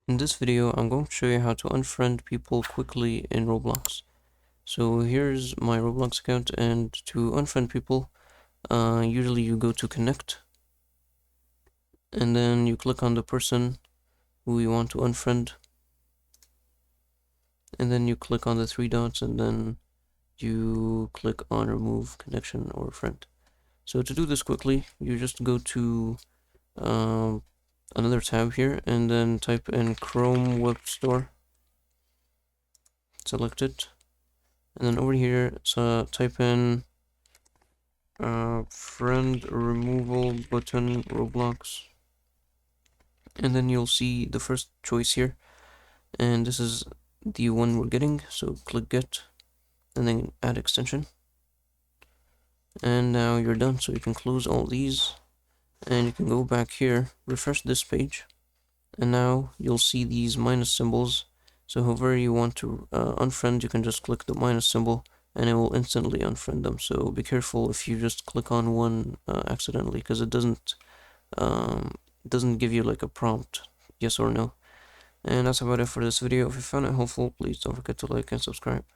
In this video, I'm going to show you how to unfriend people quickly in Roblox. So here's my Roblox account, and to unfriend people, usually you go to connect, and then you click on the person who you want to unfriend, and then you click on the three dots, and then you click on remove connection or friend. So to do this quickly, you just go to another tab here, and then type in Chrome Web Store, select it, and then over here, so type in friend removal button Roblox, and then you'll see the first choice here, and this is the one we're getting, so click get and then add extension, and now you're done. So you can close all these and you can go back here, refresh this page, and now you'll see these minus symbols. So whoever you want to unfriend, you can just click the minus symbol and it will instantly unfriend them. So be careful if you just click on one accidentally, because it doesn't give you like a prompt, yes or no. And that's about it for this video. If you found it helpful, please don't forget to like and subscribe.